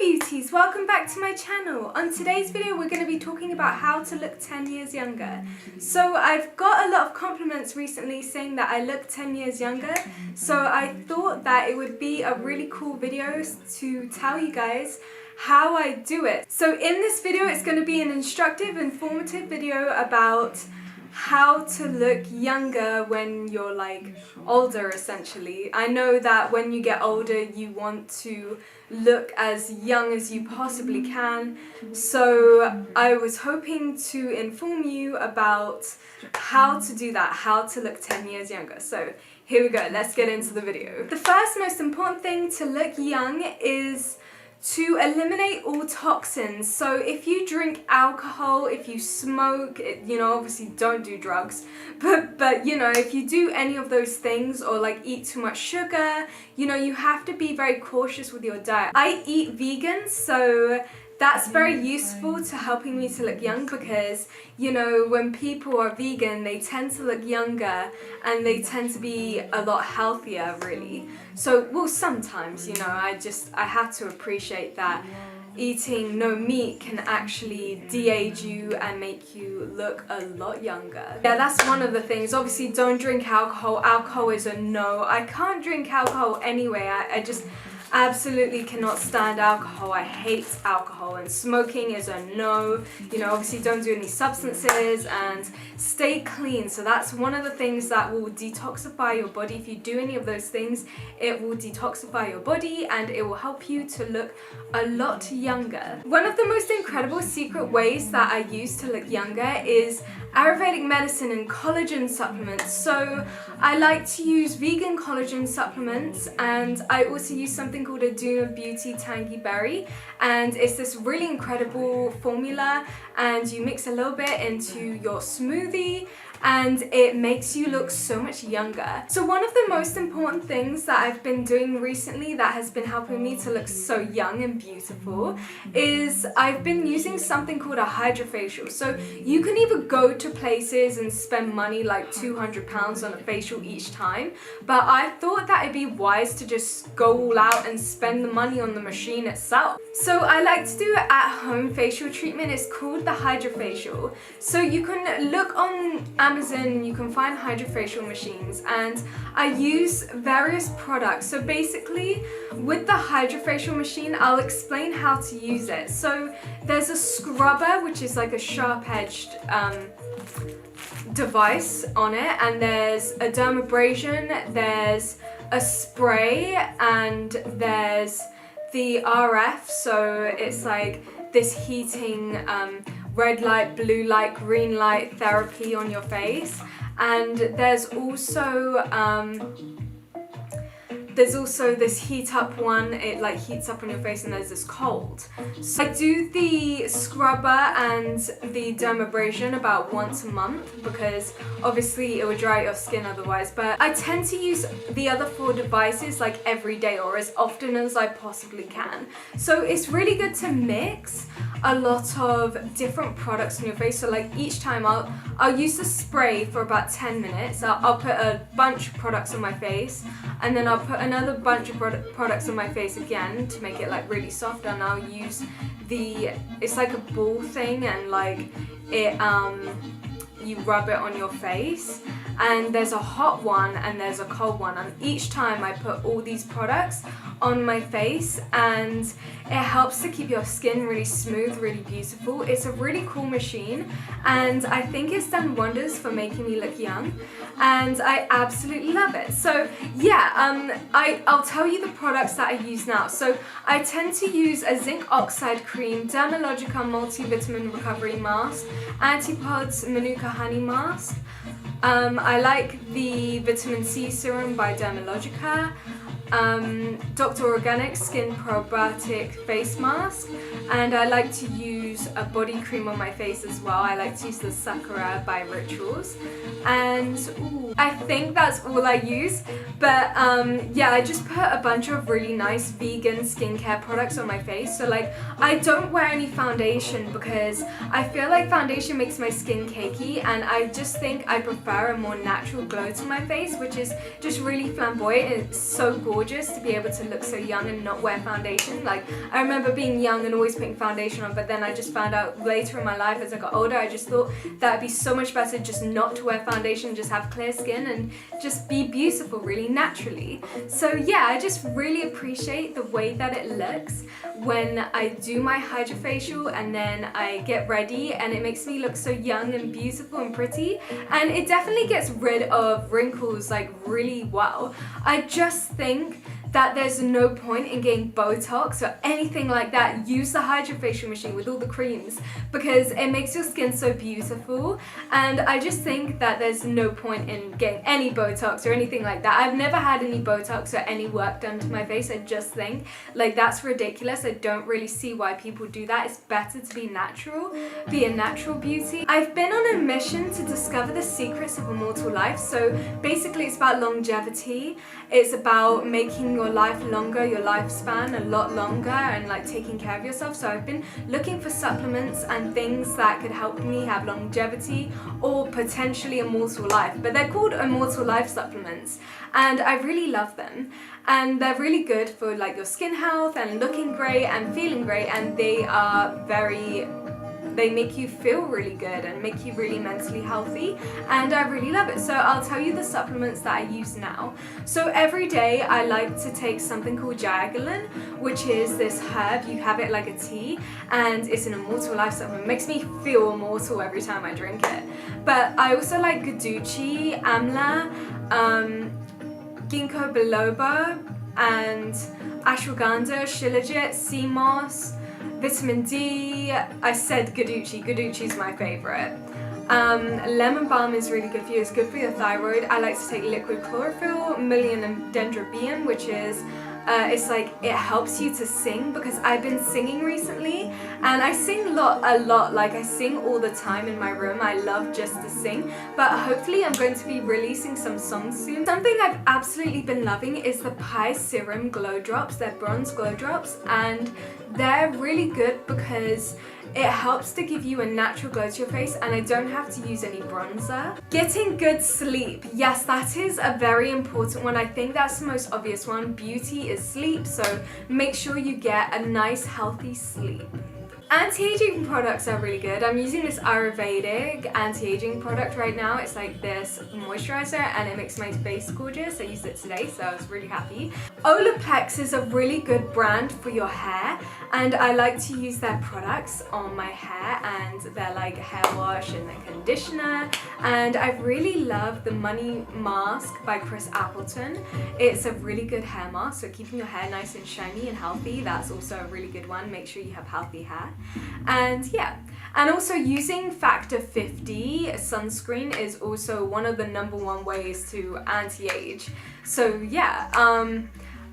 beauties, welcome back to my channel. On today's video we're going to be talking about how to look 10 years younger. So I've got a lot of compliments recently saying that I look 10 years younger, so I thought that it would be a really cool video to tell you guys how I do it. So in this video it's going to be an instructive, informative video about how to look younger when you're like older, essentially. I know that when you get older you want to look as young as you possibly can, so I was hoping to inform you about how to do that, how to look 10 years younger. So here we go, let's get into the video. The first most important thing to look young is to eliminate all toxins. So if you drink alcohol, if you smoke, obviously don't do drugs, but if you do any of those things or like eat too much sugar, you have to be very cautious with your diet. I eat vegan, so that's very useful to helping me to look young because, when people are vegan, they tend to look younger and they tend to be a lot healthier, really. So, well, sometimes, I have to appreciate that eating no meat can actually de-age you and make you look a lot younger. Yeah, that's one of the things. Obviously, don't drink alcohol. Alcohol is a no. I can't drink alcohol anyway. I just absolutely cannot stand alcohol. I hate alcohol, and smoking is a no. Obviously don't do any substances and stay clean. So that's one of the things that will detoxify your body. If you do any of those things, it will detoxify your body and it will help you to look a lot younger. One of the most incredible secret ways that I use to look younger is Ayurvedic medicine and collagen supplements. So I like to use vegan collagen supplements, and I also use something called a Duna Beauty Tangy Berry, and it's this really incredible formula, and you mix a little bit into your smoothie and it makes you look so much younger. So one of the most important things that I've been doing recently that has been helping me to look so young and beautiful is I've been using something called a hydrofacial. So you can either go to places and spend money like £200 on a facial each time, but I thought that it'd be wise to just go all out and spend the money on the machine itself. So I like to do an at-home facial treatment. It's called the hydrofacial. So you can look on Amazon, you can find hydrofacial machines, and I use various products. So basically with the hydrofacial machine, I'll explain how to use it. So there's a scrubber, which is like a sharp-edged device on it, and there's a dermabrasion, there's a spray, and there's the RF, so it's like this heating red light, blue light, green light therapy on your face. And there's also this heat up one. It like heats up on your face, and there's this cold. So I do the scrubber and the dermabrasion about once a month because obviously it would dry out your skin otherwise, but I tend to use the other 4 devices like every day or as often as I possibly can. So it's really good to mix a lot of different products on your face. So like each time I'll use the spray for about 10 minutes. I'll put a bunch of products on my face, and then I'll put another bunch of products on my face again to make it like really soft, and I'll use it's like a ball thing, and like it you rub it on your face, and there's a hot one and there's a cold one, and each time I put all these products on my face, and it helps to keep your skin really smooth, really beautiful. It's a really cool machine, and I think it's done wonders for making me look young, and I absolutely love it. So yeah, I'll tell you the products that I use now. So I tend to use a zinc oxide cream, Dermalogica multivitamin recovery mask, Antipods Manuka honey mask. I like the vitamin C serum by Dermalogica, Dr. Organic Skin Probiotic Face Mask, and I like to use a body cream on my face as well. I like to use the Sakura by Rituals, and I think that's all I use. But yeah, I just put a bunch of really nice vegan skincare products on my face. So like I don't wear any foundation because I feel like foundation makes my skin cakey, and I just think I prefer a more natural glow to my face, which is just really flamboyant and it's so gorgeous. gorgeous to be able to look so young and not wear foundation. Like, I remember being young and always putting foundation on, but then I just found out later in my life as I got older, I just thought that would be so much better just not to wear foundation, just have clear skin and just be beautiful really naturally. So yeah, I just really appreciate the way that it looks when I do my hydrofacial and then I get ready, and it makes me look so young and beautiful and pretty, and it definitely gets rid of wrinkles like really well. I just think that there's no point in getting Botox or anything like that. Use the hydrofacial machine with all the creams because it makes your skin so beautiful, and I just think that there's no point in getting any Botox or anything like that. I've never had any Botox or any work done to my face. I just think like that's ridiculous. I don't really see why people do that. It's better to be natural, be a natural beauty. I've been on a mission to discover the secrets of immortal life. So basically it's about longevity. It's about making your life longer, your lifespan a lot longer, and like taking care of yourself. So I've been looking for supplements and things that could help me have longevity or potentially immortal life, but they're called immortal life supplements, and I really love them, and they're really good for like your skin health and looking great and feeling great, and they make you feel really good and make you really mentally healthy, and I really love it. So I'll tell you the supplements that I use now. So every day I like to take something called Jagelin, which is this herb. You have it like a tea, and it's an immortal life supplement. It makes me feel immortal every time I drink it. But I also like Guduchi, Amla, Ginkgo biloba, and ashwagandha, shilajit, sea moss, vitamin D. I said Guduchi's my favorite. Lemon balm is really good for you. It's good for your thyroid. I like to take liquid chlorophyll, million and dendrobium, which is it's like it helps you to sing, because I've been singing recently and I sing a lot, like I sing all the time in my room. I love just to sing, but hopefully I'm going to be releasing some songs soon. Something I've absolutely been loving is the Pi Serum Glow Drops. They're bronze glow drops, and they're really good because it helps to give you a natural glow to your face, and I don't have to use any bronzer. Getting good sleep. Yes, that is a very important one. I think that's the most obvious one. Beauty is sleep, so make sure you get a nice healthy sleep. Anti-aging products are really good. I'm using this Ayurvedic anti-aging product right now. It's like this moisturizer and it makes my face gorgeous. I used it today, so I was really happy. Olaplex is a really good brand for your hair, and I like to use their products on my hair, and they're like hair wash and a conditioner, and I really love the Money Mask by Chris Appleton. It's a really good hair mask, so keeping your hair nice and shiny and healthy, that's also a really good one. Make sure you have healthy hair. And yeah, and also using Factor 50 sunscreen is also one of the #1 ways to anti-age. So yeah,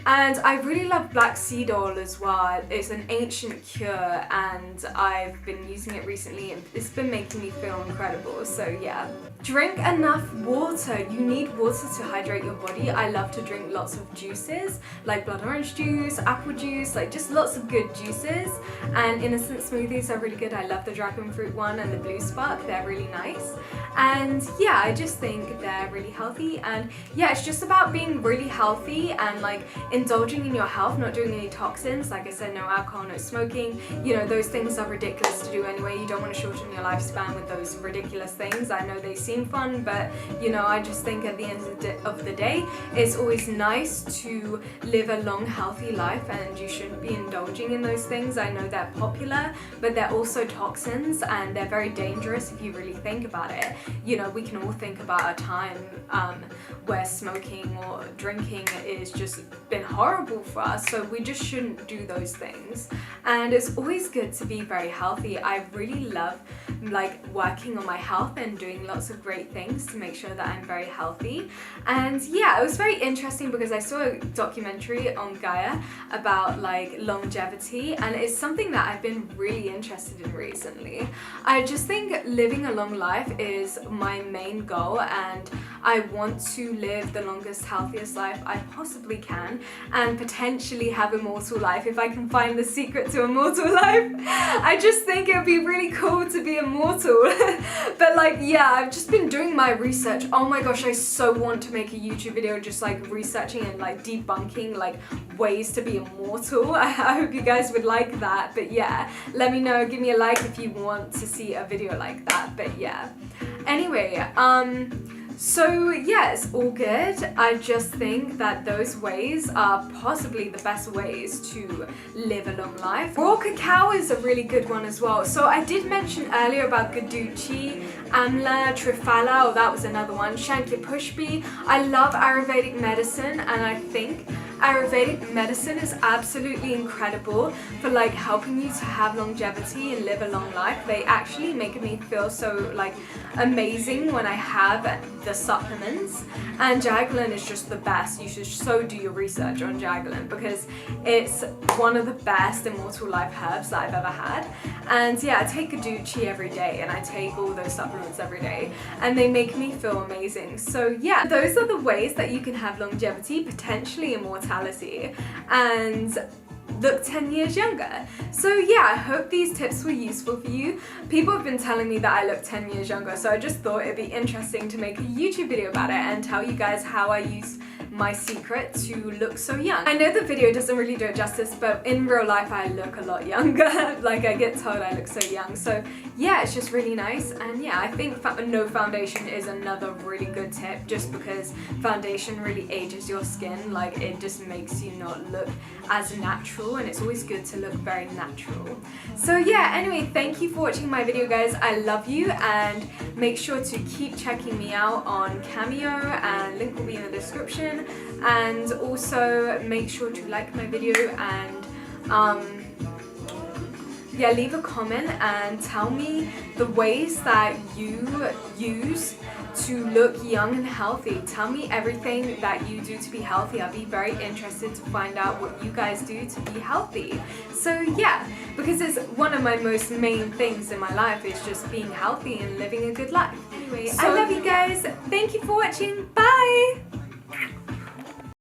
and I really love black seed oil as well. It's an ancient cure, and I've been using it recently, and it's been making me feel incredible. So yeah. Drink enough water. You need water to hydrate your body. I love to drink lots of juices, like blood orange juice, apple juice, like just lots of good juices. And innocent smoothies are really good. I love the dragon fruit one and the blue spark. They're really nice. And yeah, I just think they're really healthy. And yeah, it's just about being really healthy and like indulging in your health, not doing any toxins. Like I said, no alcohol, no smoking. You know, those things are ridiculous to do anyway. You don't want to shorten your lifespan with those ridiculous things. I know they seem fun, but you know, I just think at the end of the day, it's always nice to live a long, healthy life, and you shouldn't be indulging in those things. I know they're popular, but they're also toxins, and they're very dangerous if you really think about it. You know, we can all think about a time where smoking or drinking is just been horrible for us, so we just shouldn't do those things. And it's always good to be very healthy. I really love like working on my health and doing lots of great things to make sure that I'm very healthy. And yeah, it was very interesting because I saw a documentary on Gaia about like longevity, and it's something that I've been really interested in recently. I just think living a long life is my main goal, and I want to live the longest, healthiest life I possibly can. and potentially have immortal life if I can find the secret to immortal life. I just think it would be really cool to be immortal. But like, yeah, I've just been doing my research. Oh my gosh, I so want to make a YouTube video just like researching and like debunking like ways to be immortal. I hope you guys would like that. But yeah, let me know, give me a like if you want to see a video like that. But yeah, anyway, so yeah, it's all good. I just think that those ways are possibly the best ways to live a long life. Raw cacao is a really good one as well. So I did mention earlier about Guduchi, Amla, Triphala, or that was another one, Shankyapushpi. I love Ayurvedic medicine, and I think Ayurvedic medicine is absolutely incredible for like helping you to have longevity and live a long life. They actually make me feel so like amazing when I have the supplements, and Jaglin is just the best. You should so do your research on Jaglin because it's one of the best immortal life herbs that I've ever had. And yeah, I take Guduchi every day and I take all those supplements every day and they make me feel amazing. So yeah, those are the ways that you can have longevity, potentially immortality, and look 10 years younger. So yeah, I hope these tips were useful for you. People have been telling me that I look 10 years younger, so I just thought it'd be interesting to make a YouTube video about it and tell you guys how I use my secret to look so young. I know the video doesn't really do it justice, but in real life I look a lot younger. Like I get told I look so young. So yeah, it's just really nice. And yeah, I think no foundation is another really good tip, just because foundation really ages your skin. Like it just makes you not look as natural, and it's always good to look very natural. So yeah, anyway, thank you for watching my video, guys. I love you, and make sure to keep checking me out on Cameo, and link will be in the description. And also make sure to like my video and yeah, leave a comment and tell me the ways that you use to look young and healthy. Tell me everything that you do to be healthy. I'll be very interested to find out what you guys do to be healthy. So yeah, because it's one of my most main things in my life is just being healthy and living a good life. Anyway, I love you guys. Thank you for watching. Bye.